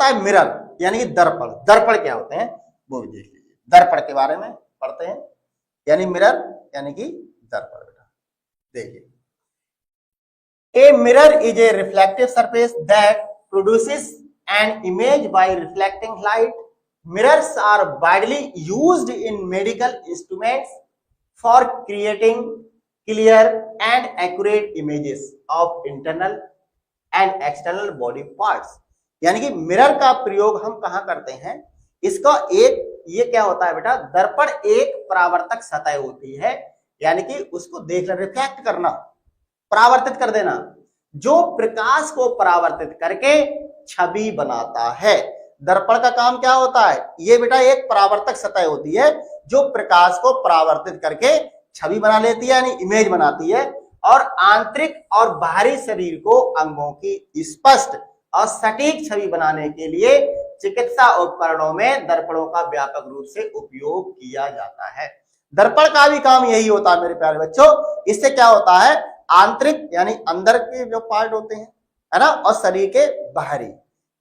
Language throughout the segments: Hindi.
होता है मिरर यानी कि दर्पण। दर्पण क्या होते हैं वो भी देख लीजिए, दर्पण के बारे में पढ़ते हैं। यानी मिरर यानी कि दर्पण। बेटा देखिए, a mirror is a reflective surface that produces an image by reflecting light. Mirrors are widely used in medical instruments for creating clear and accurate images of internal and external body parts. यानी कि मिरर का प्रयोग हम कहां करते हैं, इसका एक ये क्या होता है बेटा, दर्पण एक परावर्तक सतह होती है, यानी कि उसको देखना, रिफ्लेक्ट करना, परावर्तित कर देना, जो प्रकाश को परावर्तित करके छवि बनाता है। दर्पण का काम क्या होता है, ये बेटा एक परावर्तक सतह होती है जो प्रकाश को परावर्तित करके छवि बना लेती है, यानी इमेज बनाती है, और आंतरिक और बाहरी शरीर को अंगों की स्पष्ट और सटीक छवि बनाने के लिए चिकित्सा उपकरणों में दर्पणों का व्यापक रूप से उपयोग किया जाता है। दर्पण का भी काम यही होता है मेरे प्यारे बच्चों। इससे क्या होता है, आंतरिक यानी अंदर के जो पार्ट होते हैं, है ना, और शरीर के बाहरी,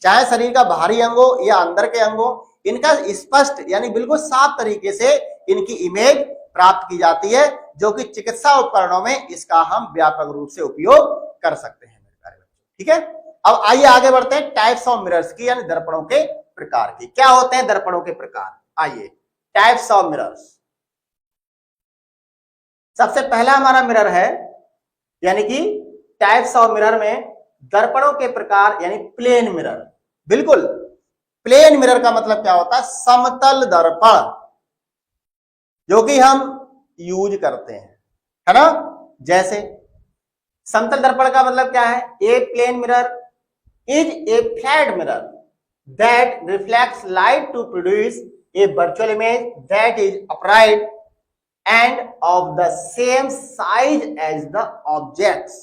चाहे शरीर का बाहरी अंग हो या अंदर के अंग हो, इनका स्पष्ट यानी बिल्कुल साफ तरीके से इनकी इमेज प्राप्त की जाती है, जो कि चिकित्सा उपकरणों में इसका हम व्यापक रूप से उपयोग कर सकते हैं मेरे प्यारे बच्चों। ठीक है, अब आइए आगे बढ़ते हैं टाइप्स ऑफ मिरर्स की, यानी दर्पणों के प्रकार की। क्या होते हैं दर्पणों के प्रकार, आइए टाइप्स ऑफ मिरर्स। सबसे पहला हमारा मिरर है, यानी कि टाइप्स ऑफ मिरर में दर्पणों के प्रकार, यानी प्लेन मिरर। बिल्कुल प्लेन मिरर का मतलब क्या होता है, समतल दर्पण, जो कि हम यूज करते हैं, है ना। जैसे समतल दर्पण का मतलब क्या है, a plane mirror is a flat mirror that reflects light to produce a virtual image that is upright and of the same size as the objects.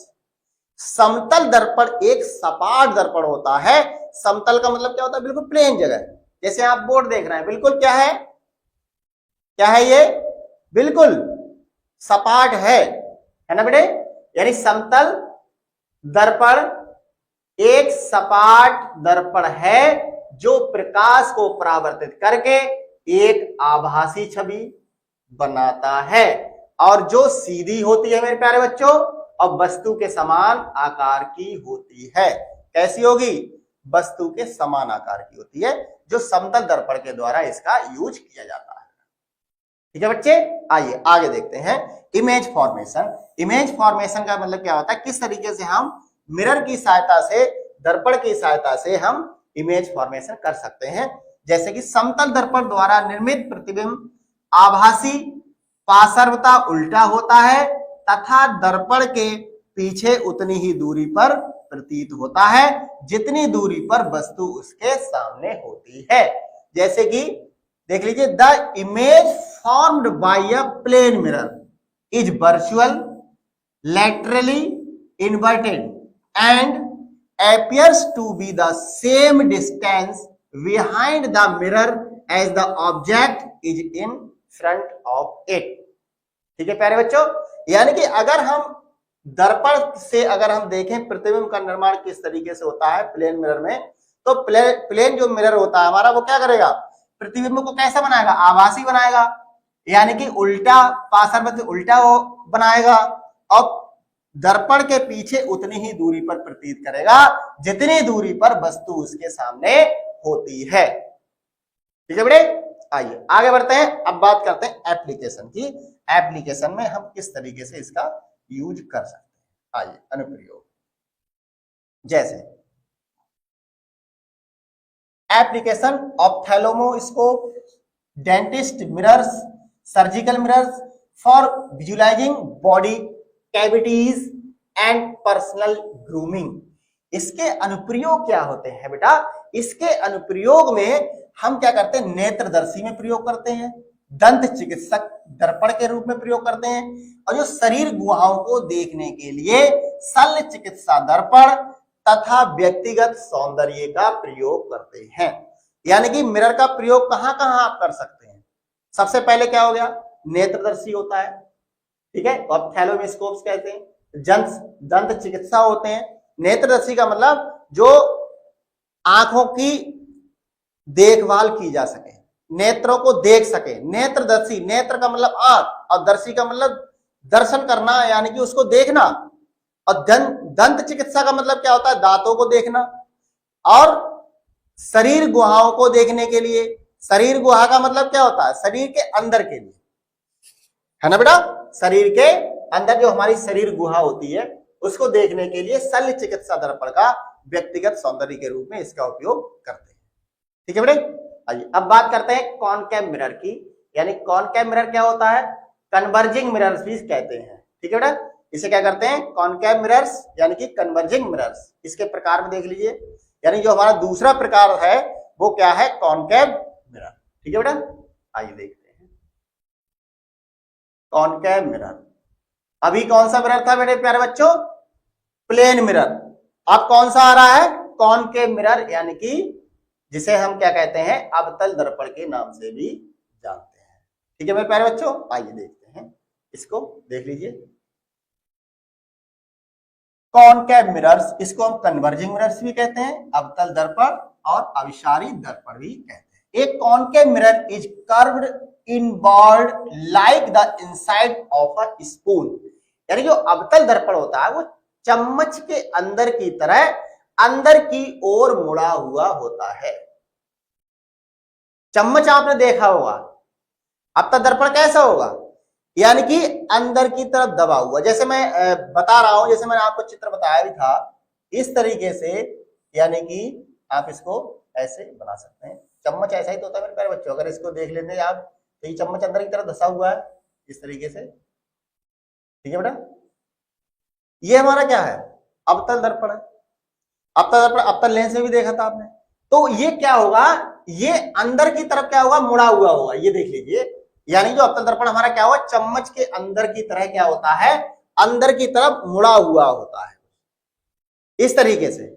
समतल दर्पण एक सपाट दर्पण होता है। समतल का मतलब क्या होता है, बिल्कुल प्लेन जगह। जैसे आप बोर्ड देख रहे हैं, बिल्कुल क्या है, क्या है ये, बिल्कुल सपाट है ना बेटे। यानी समतल दर्पण एक सपाट दर्पण है जो प्रकाश को परावर्तित करके एक आभासी छवि बनाता है, और जो सीधी होती है मेरे प्यारे बच्चों, और वस्तु के समान आकार की होती है। कैसी होगी, वस्तु के समान आकार की होती है, जो समतल दर्पण के द्वारा इसका यूज किया जाता है। ठीक है बच्चे, आइए आगे देखते हैं इमेज फॉर्मेशन। इमेज फॉर्मेशन का मतलब क्या होता है, किस तरीके से हम मिरर की सहायता से, दर्पण की सहायता से हम इमेज फॉर्मेशन कर सकते हैं। जैसे कि समतल दर्पण द्वारा निर्मित प्रतिबिंब आभासी पार्श्वता उल्टा होता है तथा दर्पण के पीछे उतनी ही दूरी पर प्रतीत होता है जितनी दूरी पर वस्तु उसके सामने होती है। जैसे कि देख लीजिए, the image formed by a plane mirror is virtual, laterally inverted and appears to be the same distance behind the mirror as the object is in front of it। ठीक है प्यारे बच्चों, यानी कि अगर हम दर्पण से अगर हम देखें प्रतिबिंब का निर्माण किस तरीके से होता है प्लेन मिरर में, तो प्लेन जो मिरर होता है हमारा, वो क्या करेगा, प्रतिबिंब को कैसा बनाएगा, आभासी बनाएगा, यानी कि उल्टा, पार्श्व उल्टा वो बनाएगा, और दर्पण के पीछे उतनी ही दूरी पर प्रतीत करेगा जितनी दूरी पर वस्तु उसके सामने होती है। ठीक है बेटे, आइए आगे बढ़ते हैं। अब बात करते हैं एप्लीकेशन की। एप्लीकेशन में हम किस तरीके से इसका यूज कर सकते हैं। आइए, अनुप्रयोग। जैसे application ophthalmoscope, dentist mirrors, surgical mirrors for visualising body cavities and personal grooming. इसके अनुप्रयोग क्या होते हैं बेटा, इसके अनुप्रयोग में हम क्या करते हैं, नेत्रदर्शी में प्रयोग करते हैं, दंत चिकित्सक दर्पण के रूप में प्रयोग करते हैं, और जो शरीर गुहाओं को देखने के लिए शल्य चिकित्सा दर्पण तथा व्यक्तिगत सौंदर्य का प्रयोग करते हैं। यानी कि मिरर का प्रयोग कहां कहां आप कर सकते हैं। सबसे पहले क्या हो गया, नेत्रदर्शी होता है, ठीक है, ऑप्थेल्मोस्कोप्स कहते हैं, दंत चिकित्सा होते हैं। नेत्रदर्शी का मतलब जो आंखों की देखभाल की जा सके, नेत्रों को देख सके। नेत्रदर्शी, नेत्र का मतलब आंख और दर्शी का मतलब दर्शन करना यानी कि उसको देखना। और दंत चिकित्सा का मतलब क्या होता है? दांतों को देखना। और शरीर गुहाओं को देखने के लिए, शरीर गुहा का मतलब क्या होता है? शरीर के अंदर के लिए, है ना बेटा? शरीर के अंदर जो हमारी शरीर गुहा होती है उसको देखने के लिए शल्य चिकित्सा दर्पण का व्यक्तिगत सौंदर्य के रूप में इसका उपयोग करते हैं। ठीक है बेटे, आइए अब बात करते हैं कॉनकेव मिरर की। यानी कॉनकेव मिरर क्या होता है? कन्वर्जिंग मिरर्स भी कहते हैं। ठीक है बेटा, इसे क्या करते हैं? कॉनकेव मिरर्स यानी कि कन्वर्जिंग मिरर्स। इसके प्रकार में देख लीजिए, यानी जो हमारा दूसरा प्रकार है वो क्या है? Concave mirror. ठीक है बेटा, आइए देखते हैं कॉनकेव मिरर। अभी कौन सा मिरर था मेरे प्यारे बच्चों? Plane mirror. अब कौन सा आ रहा है? कॉनकेव मिरर, यानी कि जिसे हम क्या कहते हैं? अवतल दर्पण के नाम से भी जानते हैं। ठीक है मेरे प्यारे बच्चों, आइए देखते हैं इसको, देख लीजिए। कॉनकेव मिरर्स, इसको हम कन्वर्जिंग मिरर्स भी कहते हैं, अवतल दर्पण और अभिसारी दर्पण भी कहते हैं। एक concave mirror is curved inward like the inside of a spoon. यानी जो अवतल दर्पण होता है वो चम्मच के अंदर की तरह अंदर की ओर मुड़ा हुआ होता है। चम्मच आपने देखा होगा, अवतल दर्पण कैसा होगा? यानी कि अंदर की तरफ दबा हुआ। जैसे मैं बता रहा हूं, जैसे मैंने आपको चित्र बताया भी था, इस तरीके से, यानी कि आप इसको ऐसे बना सकते हैं। चम्मच ऐसा ही तो होता है मेरे प्यारे बच्चों, अगर इसको देख लेते हैं आप तो ये चम्मच अंदर की तरफ धसा हुआ है इस तरीके से। ठीक है बेटा, ये हमारा क्या है? अवतल दर्पण है। अवतल दर्पण अवतल लेंस में भी देखा था आपने। तो ये क्या होगा? ये अंदर की तरफ क्या होगा? मुड़ा हुआ होगा। ये देख लीजिए, यानी जो अवतल दर्पण हमारा क्या हुआ? चम्मच के अंदर की तरह क्या होता है? अंदर की तरफ मुड़ा हुआ होता है इस तरीके से।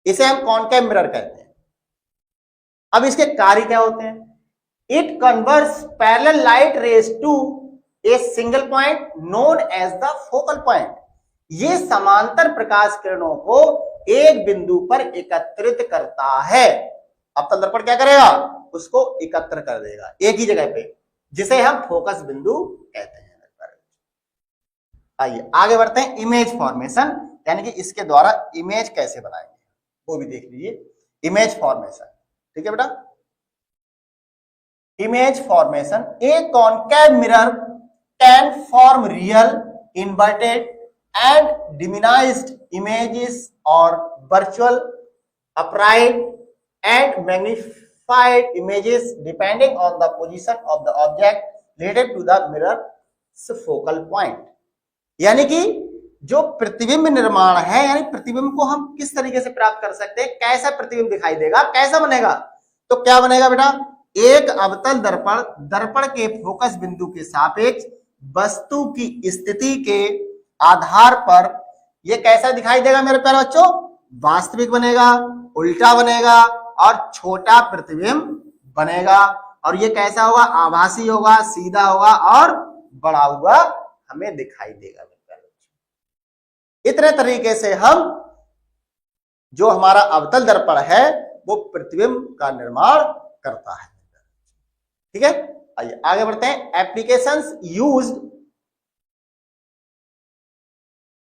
इसे हम कॉनकेव मिरर कहते हैं। अब इसके कार्य क्या होते हैं? It converts parallel light rays to a single point known as the focal point. ये समांतर प्रकाश किरणों को एक बिंदु पर एकत्रित करता है। अवतल दर्पण क्या करेगा? उसको एकत्र कर देगा एक ही जगह पे, जिसे हम फोकस बिंदु कहते हैं। आइए आगे बढ़ते हैं। इमेज फॉर्मेशन, यानी कि इसके द्वारा इमेज कैसे बनाएंगे वो भी देख लीजिए। इमेज फॉर्मेशन, ठीक है बेटा। Image formation, A concave mirror can form real, inverted and diminished images or virtual, upright and magnified images depending on the position of the object related to the mirror's focal point। यानी कि जो प्रतिबिंब निर्माण है, यानी प्रतिबिंब को हम किस तरीके से प्राप्त कर सकते हैं, कैसा प्रतिबिंब दिखाई देगा, कैसा बनेगा? तो क्या बनेगा बेटा? एक अवतल दर्पण दर्पण के फोकस बिंदु के सापेक्ष वस्तु की स्थिति के आधार पर ये कैसा दिखाई देगा मेरे प्यारे बच्चों? वास्तविक बनेगा, उल्टा बनेगा और छोटा प्रतिबिंब बनेगा। और ये कैसा होगा? आभासी होगा, सीधा होगा और बड़ा हुआ हमें दिखाई देगा मेरे प्यारे बच्चों। इतने तरीके से हम जो हमारा अवतल दर्पण है वो प्रतिबिंब का निर्माण करता है। ठीक है, आइए आगे बढ़ते हैं। एप्लीकेशंस यूज्ड,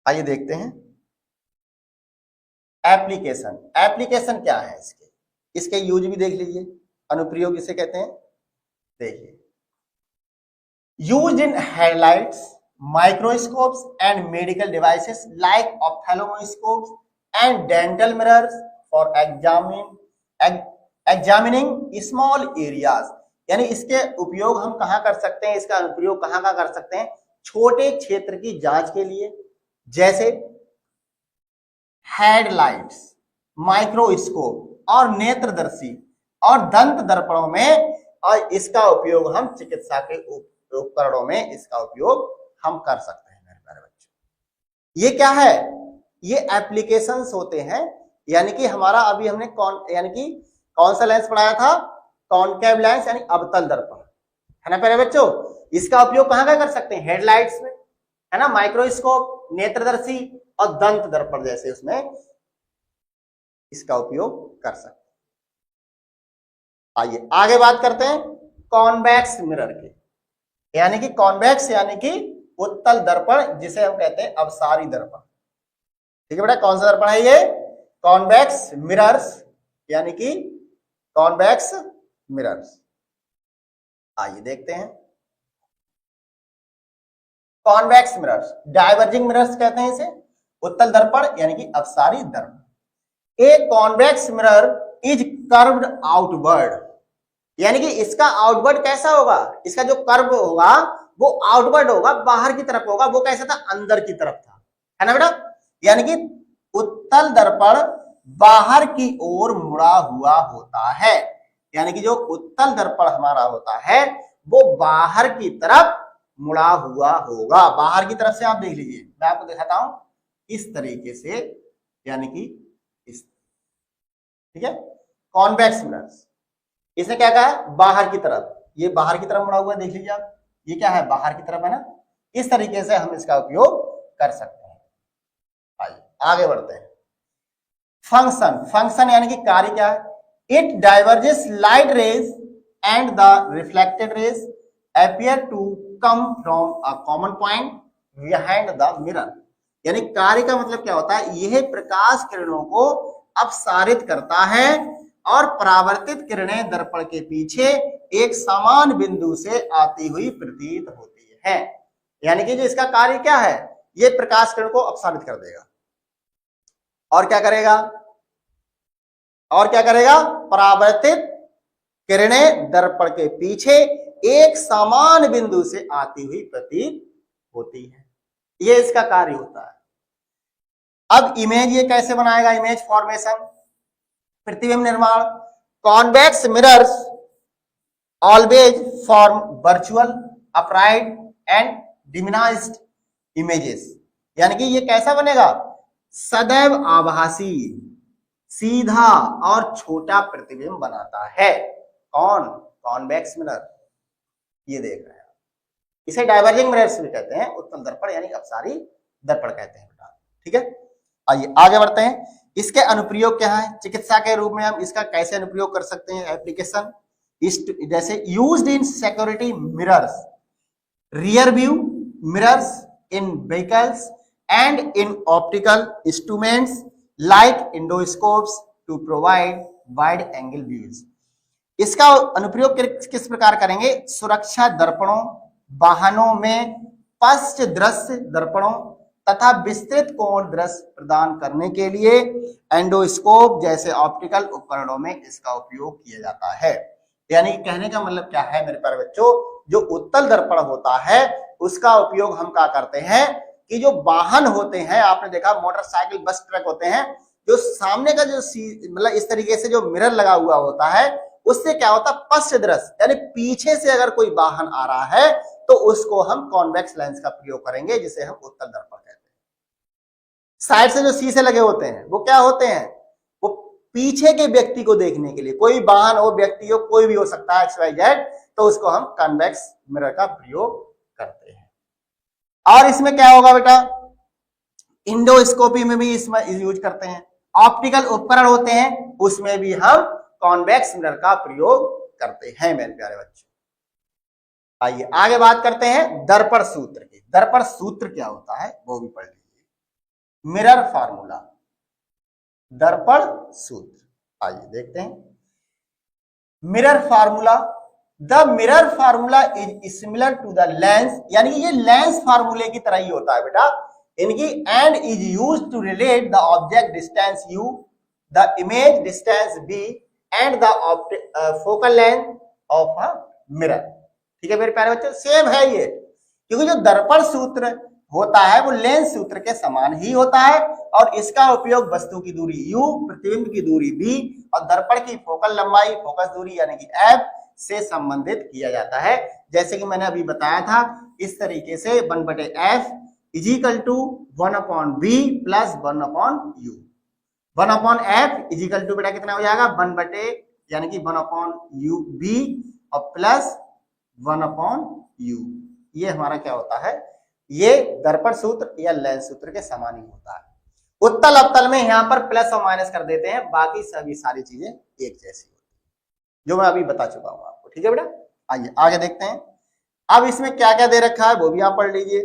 आइए देखते हैं एप्लीकेशन। एप्लीकेशन क्या है इसके? इसके यूज भी देख लीजिए, अनुप्रयोग इसे कहते हैं। देखिए, used in headlights, microscopes and medical devices like ophthalmoscopes and dental mirrors for examining small areas. यानी इसके उपयोग हम कहां कर सकते हैं? इसका अनुप्रयोग कहां कर सकते हैं? छोटे क्षेत्र की जांच के लिए, जैसे हेडलाइट्स, माइक्रोस्कोप और नेत्रदर्शी और दंत दर्पणों में, और इसका उपयोग हम चिकित्सा के उपकरणों में इसका उपयोग हम कर सकते हैं मेरे प्यारे बच्चों। ये क्या है? ये एप्लीकेशंस होते हैं। यानी कि हमारा अभी हमने कौन सा लेंस पढ़ाया था? कॉनकेव लेंस, यानी अवतल दर्पण, है ना प्यारे बच्चों। इसका उपयोग कहां कर सकते हैं? हेडलाइट्स में, है ना, माइक्रोस्कोप, नेत्रदर्शी और दंत दर्पण जैसे उसमें इसका उपयोग कर सकते हैं। आइए आगे बात करते हैं कॉन्वेक्स मिरर की, यानी कि कॉन्वेक्स यानी कि उत्तल दर्पण, जिसे हम कहते हैं अपसारी दर्पण। ठीक है बेटा, कौन सा दर्पण है ये? कॉन्वेक्स मिरर्स, यानी कि कॉन्वेक्स मिरर्स। आइए देखते हैं कॉन्वेक्स मिरर्स। डाइवर्जिंग मिरर्स कहते हैं इसे, उत्तल दर्पण यानी कि अपसारी दर्पण। A convex mirror is curved outward, यानी कि इसका आउटवर्ड कैसा होगा? इसका जो कर्व होगा वो आउटवर्ड होगा, बाहर की तरफ होगा। वो कैसा था? अंदर की तरफ था, है ना बेटा? यानी कि उत्तल दर्पण बाहर की ओर मुड़ा हुआ होता है, यानी कि जो उत्तल दर्पण हमारा होता है वो बाहर की तरफ मुड़ा हुआ होगा। बाहर की तरफ से आप देख लीजिए, मैं आपको दिखाता हूं इस तरीके से, यानी कि इस, ठीक है। कॉन्वेक्स मिरर्स, इसने क्या कहा है? बाहर की तरफ, ये बाहर की तरफ मुड़ा हुआ है, देख लीजिए आप, ये क्या है? बाहर की तरफ है ना। इस तरीके से हम इसका उपयोग कर सकते हैं। आइए आगे बढ़ते हैं। फंक्शन, फंक्शन यानी कि कार्य क्या है? It diverges light rays and the reflected raise appear to come from a common point behind the mirror, यानी कार्य का मतलब क्या होता है? यह प्रकाश किरणों को अपसारित करता है और परावर्तित किरणें दर्पण के पीछे एक समान बिंदु से आती हुई प्रतीत होती है। यानी कि जो इसका कार्य क्या है? ये प्रकाश किरण को अपसारित कर देगा और क्या करेगा? और क्या करेगा? परावर्तित किरणें दर्पण के पीछे एक समान बिंदु से आती हुई प्रतीत होती है। ये इसका कार्य होता है। अब इमेज ये कैसे बनाएगा? इमेज फॉर्मेशन, प्रतिबिंब निर्माण। Convex mirrors always form virtual, upright and diminished images, यानी कि ये कैसा बनेगा? सदैव आभासी, सीधा और छोटा प्रतिबिंब बनाता है। कौन? Convex mirror. ये देख रहे हैं, इसे डाइवर्जिंग मिरर्स भी कहते हैं, उत्तल दर्पण यानी अपसारी दर्पण कहते हैं बेटा। ठीक है, आइए आगे बढ़ते हैं। इसके अनुप्रयोग क्या है? चिकित्सा के रूप में हम इसका कैसे अनुप्रयोग कर सकते हैं? एप्लीकेशन जैसे used in security mirrors, rear view mirrors in vehicles and in optical instruments like endoscopes to provide wide angle views. इसका अनुप्रयोग किस प्रकार करेंगे? सुरक्षा दर्पणों, वाहनों में पश्च दृश्य दर्पणों तथा विस्तृत कोण दृश्य प्रदान करने के लिए एंडोस्कोप जैसे ऑप्टिकल उपकरणों में इसका उपयोग किया जाता है। यानी कहने का मतलब क्या है मेरे प्यारे बच्चों? जो उत्तल दर्पण होता है उसका उपयोग हम क्या करते हैं कि जो वाहन होते हैं, आपने देखा मोटरसाइकिल, बस, ट्रक होते हैं, जो सामने का जो मतलब इस तरीके से जो मिरर लगा हुआ होता है उससे क्या होता है? पश्च दृश्य, यानी पीछे से अगर कोई वाहन आ रहा है तो उसको हम कॉन्वेक्स लेंस का प्रयोग करेंगे, जिसे हम उत्तल दर्पण कहते हैं। साइड से जो शीशे लगे होते हैं वो क्या होते हैं? वो पीछे के व्यक्ति को देखने के लिए, कोई वाहन हो, व्यक्ति हो, कोई भी हो सकता है, XYZ, तो उसको हम कॉन्वेक्स मिरर का प्रयोग करते हैं। और इसमें क्या होगा बेटा? इंडोस्कोपी में भी इसमें यूज करते हैं। ऑप्टिकल उपकरण होते हैं उसमें भी हम कॉन्वेक्स मिरर का प्रयोग करते हैं मेरे प्यारे बच्चों। आइए आगे बात करते हैं दर्पण सूत्र की। दर्पण सूत्र क्या होता है वो भी पढ़ लीजिए। मिरर फार्मूला, दर्पण सूत्र। आइए देखते हैं mirror formula. The mirror formula is similar to the lens, यानी ये लेंस फार्मूले की तरह ही होता है बेटा। इनकी and is used to relate the object distance u, the image distance b and the focal length of a mirror. ठीक है मेरे प्यारे बच्चों, सेम है ये, क्योंकि जो दर्पण सूत्र होता है वो लेंस सूत्र के समान ही होता है और इसका उपयोग वस्तु की दूरी u, प्रतिबिंब की दूरी b और दर्पण की फोकल लंबाई, फोकस दूरी यानी कि f से संबंधित किया जाता है। जैसे कि मैंने अभी बताया था, इस तरीके से 1/f is equal to 1/b plus 1/u। 1/f is equal to बेटा कितना हो जाएगा? 1/, यानी कि 1/u_b और प्लस 1/u। ये हमारा क्या होता है? ये दर्पण सूत्र या लेंस सूत्र के समान ही होता है। उत्तल अवतल में यहाँ पर प्लस और माइनस कर देते हैं, बाकी सभी सारी चीजें एक जैसी होती है। जो मैं अभी बता चुका हूं आपको। ठीक है बेटा, आइए आगे देखते हैं। अब इसमें क्या क्या दे रखा है वो भी आप पढ़ लीजिए।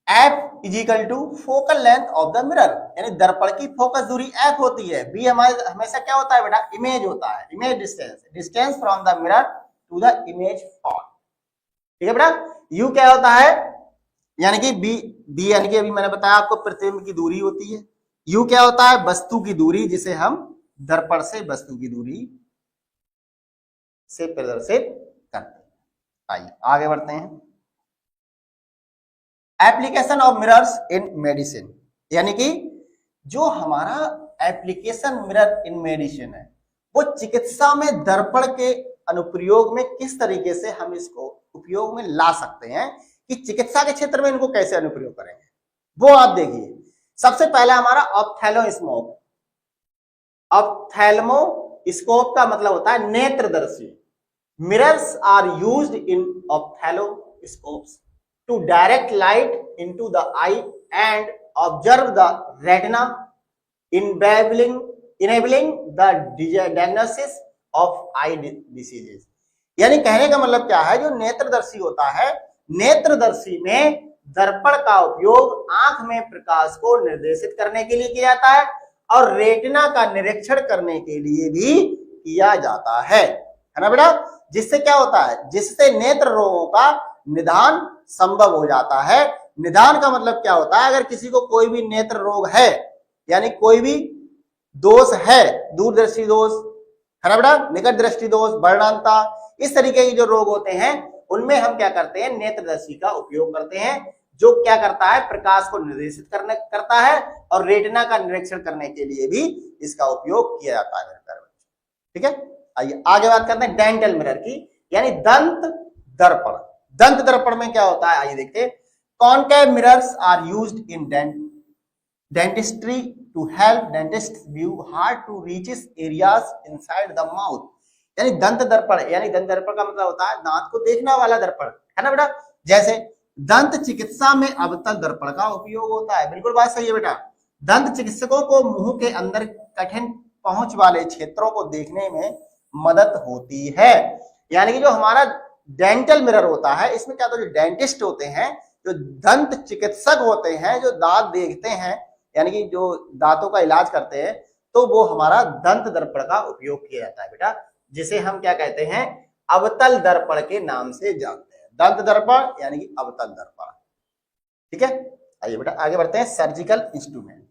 F is equal to focal length of the mirror, यानी दर्पण की फोकस दूरी एफ होती है। बी हमारे हमेशा क्या होता है बेटा, इमेज होता है, image distance, distance from the mirror to the image fall. ठीक है बेटा, यू क्या होता है, यानी कि बी यानी कि अभी मैंने बताया आपको प्रतिबिंब की दूरी होती है। यू क्या होता है, वस्तु की दूरी, जिसे हम दर्पण से वस्तु की दूरी से प्रदर्शित करते हैं। आइए आगे बढ़ते हैं। Application of mirrors in medicine, यानी कि जो हमारा एप्लीकेशन मिरर इन मेडिसिन है वो चिकित्सा में दर्पण के अनुप्रयोग में किस तरीके से हम इसको उपयोग में ला सकते हैं, कि चिकित्सा के क्षेत्र में इनको कैसे अनुप्रयोग करेंगे वो आप देखिए। सबसे पहला हमारा ऑप्थेल्मोस्कोप। ऑप्थेल्मोस्कोप का मतलब होता है नेत्रदर्शी। Mirrors are used in ophthalmoscopes to direct light into the eye and observe the retina, enabling the diagnosis of eye diseases। यानी कहने का मतलब क्या है, जो नेत्रदर्शी होता है, नेत्रदर्शी में दर्पण का उपयोग आंख में प्रकाश को निर्देशित करने के लिए किया जाता है और रेटिना का निरीक्षण करने के लिए भी किया जाता है ना बेटा। जिससे क्या होता है, जिससे नेत्र रोगों का निदान संभव हो जाता है। निदान का मतलब क्या होता है, अगर किसी को कोई भी नेत्र रोग है, यानी कोई भी दोष है, दूरदृष्टि दोष है ना बेटा, निकट दृष्टि दोष, वर्णांता, इस तरीके के जो रोग होते हैं उनमें हम क्या करते हैं, नेत्रदर्शी का उपयोग करते हैं, जो क्या करता है, प्रकाश को निर्देशित करता है और रेटिना का निरीक्षण करने के लिए भी इसका उपयोग किया जाता है। ठीक है, आइए आगे बात करते हैं डेंटल मिरर की, यानी दंत दर्पण। दंत दर्पण में क्या होता है, आइए देखते हैं। Concave mirrors are used in dentistry to help dentist view hard to reaches areas inside the mouth. यानी दंत दर्पण, यानी दंत दर्पण का मतलब होता है दांत को देखने वाला दर्पण, है ना बेटा। जैसे दंत चिकित्सा में अवतल दर्पण का उपयोग होता है। बिल्कुल बात सही है बेटा। दंत चिकित्सकों को मुंह के अंदर कठिन पहुंच वाले क्षेत्रों को देखने में मदद होती है। यानी कि जो हमारा डेंटल मिरर होता है, इसमें क्या होता है, जो डेंटिस्ट होते हैं, जो दंत चिकित्सक होते हैं, जो दांत देखते हैं, यानी कि जो दांतों का इलाज करते हैं, तो वो हमारा दंत दर्पण का उपयोग किया जाता है बेटा, जिसे हम क्या कहते हैं, अवतल दर्पण के नाम से जानते हैं। दंत दर्पण यानी कि अवतल दर्पण। ठीक है, आइए बेटा आगे बढ़ते हैं। Surgical instrument.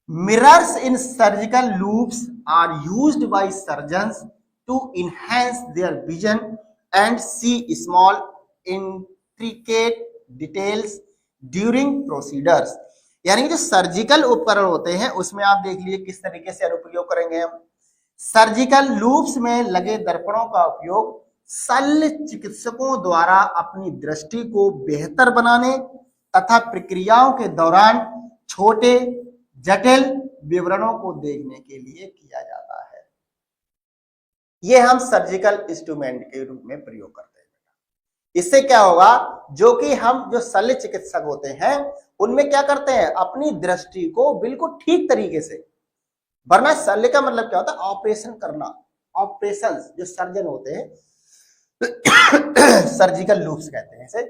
Mirrors in surgical loupes are used by surgeons to enhance their vision and see small intricate details during procedures। यानी कि जो सर्जिकल उपकरण होते हैं उसमें आप देख लीजिए किस तरीके से अनुप्रयोग करेंगे हम। सर्जिकल लूप्स में लगे दर्पणों का उपयोग शल्य चिकित्सकों द्वारा अपनी दृष्टि को बेहतर बनाने तथा प्रक्रियाओं के दौरान छोटे जटिल विवरणों को देखने के लिए किया जाता है। ये हम सर्जिकल इंस्ट्रूमेंट के रूप में प्रयोग करते हैं। इससे क्या होगा, जो कि हम जो शल्य चिकित्सक होते हैं उनमें क्या करते हैं, अपनी दृष्टि को बिल्कुल ठीक तरीके से, वरना शल्य का मतलब क्या होता है, ऑपरेशन करना। ऑपरेशन जो सर्जन होते हैं सर्जिकल लूप्स कहते हैं इसे।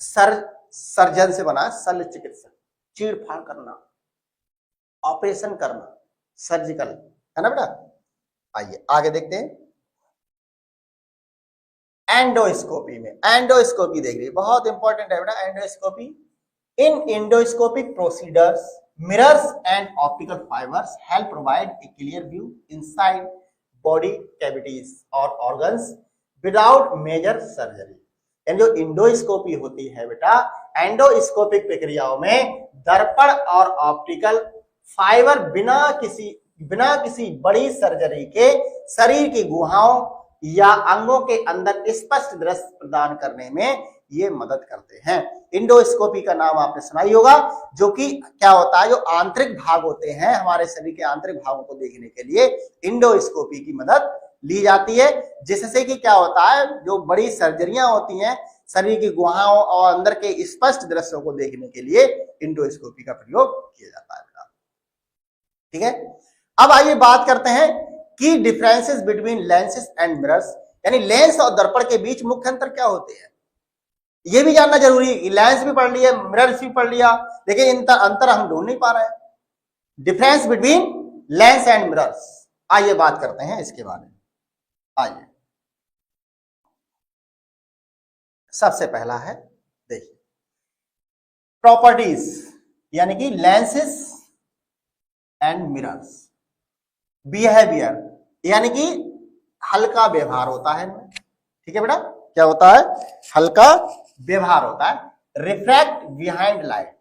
सर्जन से बना शल्य चिकित्सक, चीड़ फाड़ करना, ऑपरेशन करना, सर्जिकल, है ना बेटा। आइए आगे देखते हैं। एंडोस्कोपी में, एंडोस्कोपी देख रही है, बहुत इंपॉर्टेंट है बेटा endoscopy. In endoscopic procedures mirrors and optical fibres help provide a clear view inside body cavities और ऑर्गन्स विदाउट मेजर सर्जरी। यानी जो एंडोस्कोपी होती है बेटा, एंडोस्कोपिक प्रक्रियाओं में दर्पण और ऑप्टिकल फाइबर बिना किसी बड़ी सर्जरी के शरीर की गुहाओं या अंगों के अंदर स्पष्ट दृश्य प्रदान करने में ये मदद करते हैं। एंडोस्कोपी का नाम आपने सुना ही होगा, जो कि क्या होता है, जो आंतरिक भाग होते हैं हमारे शरीर के आंतरिक भागों को देखने के लिए एंडोस्कोपी की मदद ली जाती है, जिससे कि क्या होता है, जो बड़ी सर्जरियां होती हैं शरीर की गुहाओं और अंदर के स्पष्ट दृश्यों को देखने के लिए एंडोस्कोपी का प्रयोग किया जाता है। ठीक है, अब आइए बात करते हैं की differences between lenses and mirrors, यानी लेंस और दर्पण के बीच मुख्य अंतर क्या होते हैं, ये भी जानना जरूरी है। लेंस भी पढ़ लिया, मिरर्स भी पढ़ लिया, लेकिन इनका अंतर हम ढूंढ नहीं पा रहे हैं। Difference between lens and mirrors, आइए बात करते हैं इसके बारे में। आइए, सबसे पहला है, देखिए, प्रॉपर्टीज, यानी कि लेंसेस एंड मिरर्स। बिहेवियर, यानी कि हल्का व्यवहार होता है इनमें, ठीक है बेटा, क्या होता है, हल्का व्यवहार होता है। Refract behind light,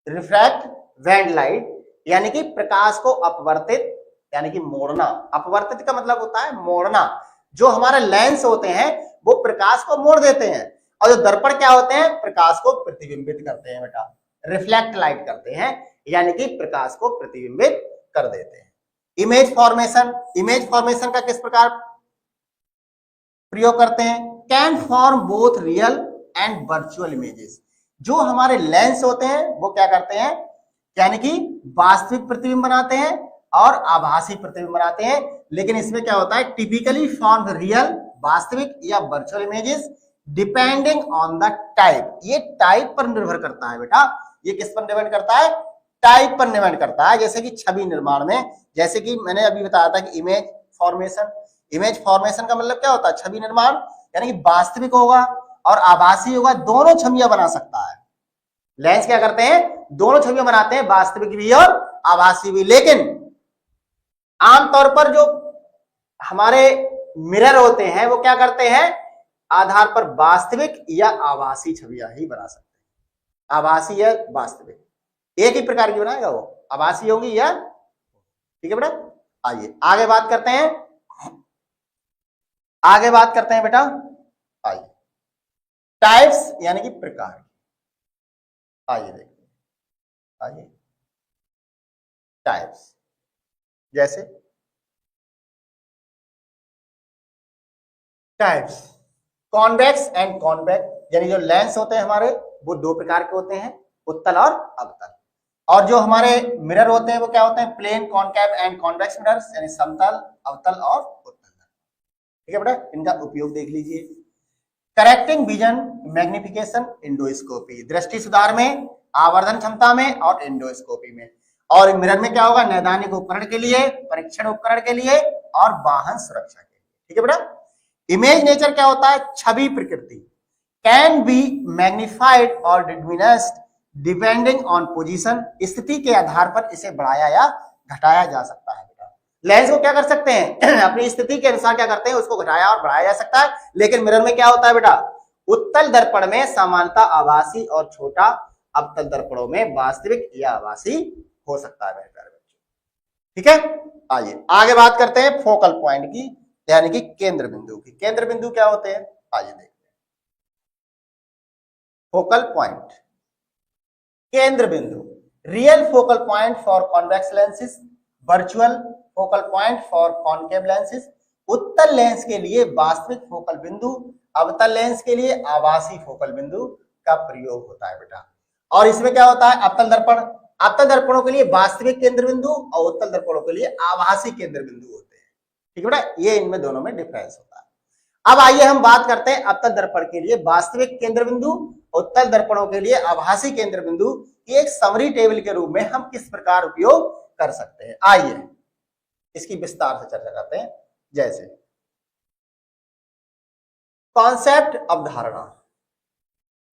refract behind light, यानी कि प्रकाश को अपवर्तित, यानी कि मोड़ना। अपवर्तित का मतलब होता है मोड़ना। जो हमारे लेंस होते हैं वो प्रकाश को मोड़ देते हैं, और जो दर्पण क्या होते हैं, प्रकाश को प्रतिबिंबित करते हैं बेटा, रिफ्लेक्ट लाइट करते हैं, यानी कि प्रकाश को प्रतिबिंबित कर देते हैं। इमेज फॉर्मेशन, इमेज फॉर्मेशन का किस प्रकार प्रयोग करते हैं, can form both real and virtual images. जो हमारे लेंस होते हैं वो क्या करते हैं, यानी कि वास्तविक प्रतिबिंब बनाते हैं और आभासी प्रतिबिंब बनाते हैं, लेकिन इसमें क्या होता है, टिपिकली फॉर्म रियल, वास्तविक या virtual images depending on the type. ये टाइप पर निर्भर करता है बेटा, ये किस पर डिपेंड करता है, टाइप पर डिपेंड करता है। जैसे कि छवि निर्माण में, जैसे कि मैंने अभी बताया था कि इमेज फॉर्मेशन, इमेज फॉर्मेशन का मतलब क्या होता है, छवि निर्माण, यानी कि वास्तविक होगा और आभासी होगा, दोनों छवियां बना सकता है। लेंस क्या करते हैं, दोनों छवियां बनाते हैं, वास्तविक भी और आभासी भी। लेकिन आमतौर पर जो हमारे मिरर होते हैं वो क्या करते हैं, आधार पर वास्तविक या आभासी छवियां ही बना सकते हैं, आभासी या वास्तविक, एक ही प्रकार की बनाएगा वो, आभासी होगी या, ठीक है बेटा। आइए आगे बात करते हैं, आगे बात करते हैं बेटा। आइए, टाइप्स यानी कि प्रकार, आइए देखिए, आइए टाइप्स, जैसे टाइप्स कॉन्वेक्स एंड कॉन्वेक्स, यानी जो लेंस होते हैं हमारे वो दो प्रकार के होते हैं, उत्तल और अवतल। और जो हमारे मिरर होते हैं वो क्या होते हैं, plane, concave and convex mirrors, यानी समतल, अवतल और उत्तल। ठीक है बेटा, इनका उपयोग देख लीजिए। करेक्टिंग विजन, मैग्निफिकेशन, इंडोस्कोपी, दृष्टि सुधार में, आवर्धन क्षमता में और इंडोस्कोपी में। और मिरर में क्या होगा, नैदानिक उपकरण के लिए, परीक्षण उपकरण के लिए और वाहन सुरक्षा के लिए। ठीक है बेटा। इमेज नेचर क्या होता है, छवि प्रकृति, कैन बी मैग्निफाइड और डिमिनिश्ड डिपेंडिंग ऑन पोजीशन, स्थिति के आधार पर इसे बढ़ाया या घटाया जा सकता है बेटा। लेंस को क्या कर सकते हैं अपनी स्थिति के अनुसार क्या करते हैं, उसको घटाया और बढ़ाया जा सकता है। लेकिन मिरर में क्या होता है बेटा, उत्तल दर्पण में सामान्यता आभासी और छोटा, अवतल दर्पणों में वास्तविक या आभासी हो सकता है मेरे प्यारे बच्चों। ठीक है, आइए आगे बात करते हैं फोकल पॉइंट की, यानी कि केंद्र बिंदु की। केंद्र बिंदु क्या होते हैं, आइए देखते हैं। फोकल पॉइंट, केंद्र बिंदु, real focal point for convex lenses, virtual focal point for concave lenses. उत्तल लेंस के लिए वास्तविक फोकल बिंदु, अवतल लेंस के लिए आभासी फोकल बिंदु का प्रयोग होता है बेटा। और इसमें क्या होता है, अवतल दर्पण, अवतल दर्पणों के लिए वास्तविक केंद्र बिंदु और उत्तल दर्पणों के लिए आभासी केंद्र बिंदु होते हैं। ठीक है बेटा, ये इनमें दोनों में डिफरेंस होता है। अब आइए हम बात करते हैं अवतल दर्पण के लिए वास्तविक केंद्र बिंदु, उत्तल दर्पणों के लिए आभासी केंद्र बिंदु की एक समरी टेबल के रूप में हम किस प्रकार उपयोग कर सकते हैं। आइए इसकी विस्तार से चर्चा करते हैं। जैसे कॉन्सेप्ट, अवधारणा,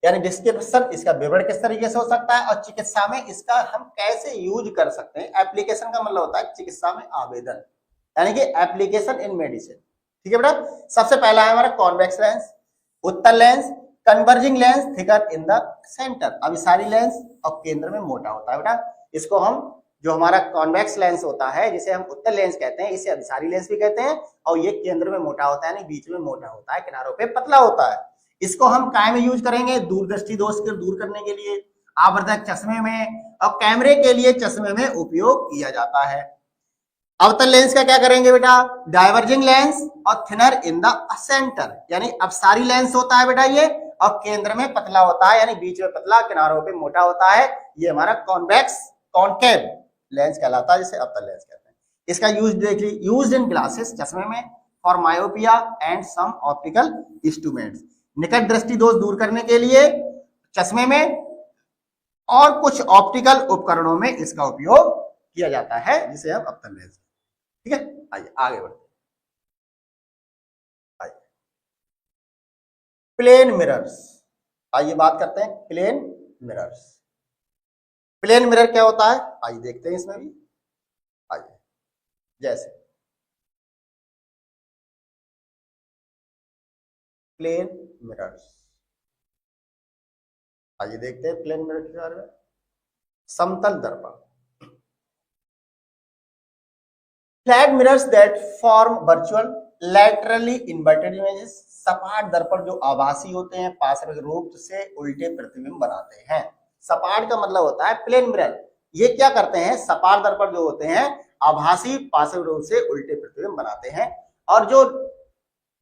यानी डिस्क्रिप्शन, इसका विवरण किस तरीके से हो सकता है, और चिकित्सा में इसका हम कैसे यूज कर सकते हैं। एप्लीकेशन का मतलब होता है चिकित्सा में आवेदन, यानी कि एप्लीकेशन इन मेडिसिन। ठीक है बेटा। सबसे पहला है हमारा कॉन्वेक्स लेंस, उत्तल lens, converging lens, thicker in the centre, अभिसारी लेंस और केंद्र में मोटा होता है बेटा। इसको हम, जो हमारा कॉन्वेक्स लेंस होता है जिसे हम उत्तल लेंस कहते हैं, इसे अभिसारी लेंस भी कहते हैं, और ये केंद्र में मोटा होता है, यानी बीच में मोटा होता है, किनारों पे पतला होता है। इसको हम काय में यूज करेंगे, दूरदृष्टि दोष को दूर करने के लिए, आवर्धक चश्मे में और कैमरे के लिए चश्मे में उपयोग किया जाता है। अवतल लेंस का क्या करेंगे बेटा, डाइवर्जिंग लेंस और थिनर इन द सेंटर, यानी अपसारी लेंस होता है बेटा ये, और केंद्र में पतला होता है, यानी बीच में पतला, किनारों पे मोटा होता है। ये हमारा कॉन्वेक्स कॉनकेव लेंस कहलाता है, जिसे अवतल लेंस कहते हैं। इसका यूज देख लीजिए, यूज इन ग्लासेस, चश्मे में, for myopia and some optical instruments, निकट दृष्टि दोष दूर करने के लिए चश्मे में और कुछ ऑप्टिकल उपकरणों में इसका उपयोग किया जाता है, जिसे हम अवतल लेंस, ठीक है। आइए आगे बढ़ते हैं। आइए प्लेन मिरर्स, आइए बात करते हैं प्लेन मिरर्स। प्लेन मिरर क्या होता है, आइए देखते हैं इसमें भी। आइए जैसे प्लेन मिरर्स, आइए देखते हैं प्लेन मिरर के बारे में। समतल दर्पण, flat mirrors that form virtual laterally inverted images, सपाट दर्पण जो आभासी होते हैं, पार्श्व रूप से उल्टे प्रतिबिंब बनाते हैं। सपाट का मतलब होता है प्लेन मिरर, ये क्या करते हैं, सपाट दर्पण जो होते हैं आभासी पार्श्व रूप से उल्टे प्रतिबिंब बनाते हैं। और जो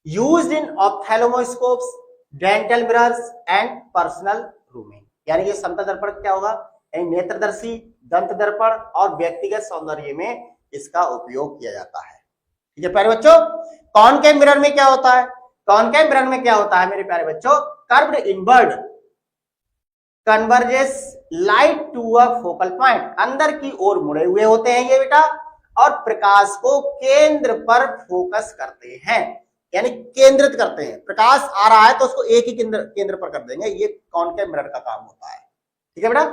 used in ophthalmoscopes, dental mirrors and personal grooming, यानी कि समतल दर्पण क्या होगा, नेत्रदर्शी, दंत दर्पण और व्यक्तिगत सौंदर्य में इसका उपयोग किया जाता है, ठीक है प्यारे बच्चों। कॉनकेव मिरर में क्या होता है, कॉनकेव मिरर में क्या होता है मेरे प्यारे बच्चों, curved inward converges light to a focal point, अंदर की ओर मुड़े हुए होते हैं ये बेटा, और प्रकाश को केंद्र पर फोकस करते हैं, यानी केंद्रित करते हैं। प्रकाश आ रहा है तो उसको एक ही केंद्र पर कर देंगे, ये कॉनकेव मिरर का काम होता है, ठीक है बेटा।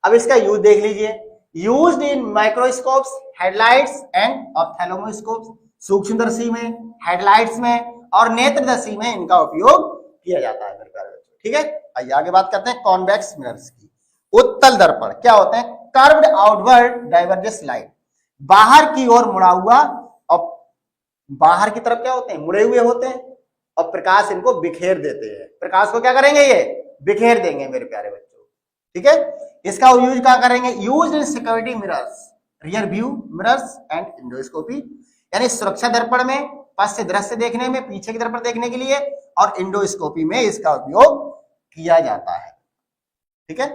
अब इसका यूज देख लीजिए, used in microscopes, headlights and ophthalmoscopes, सूक्ष्मदर्शी में, हेडलाइट्स में और नेत्रदर्शी में इनका उपयोग किया जाता है मेरे प्यारे बच्चों, ठीक है। आइए आगे बात करते हैं कॉन्वेक्स मिरर्स की। उत्तल दर्पण क्या होते हैं, कर्व्ड आउटवर्ड डाइवर्जेंस लाइट, बाहर की ओर मुड़ा हुआ, और बाहर की तरफ क्या होते हैं, मुड़े हुए होते हैं, और प्रकाश इनको बिखेर देते हैं। प्रकाश को क्या करेंगे, ये बिखेर देंगे मेरे प्यारे बच्चों, ठीक है। इसका यूज क्या करेंगे, use in security mirrors, rear view mirrors and endoscopy, यानी सुरक्षा दर्पण में पास से दृश्य देखने में, पीछे की दर्पण देखने के लिए, और इंडोस्कोपी में इसका उपयोग किया जाता है, ठीक है।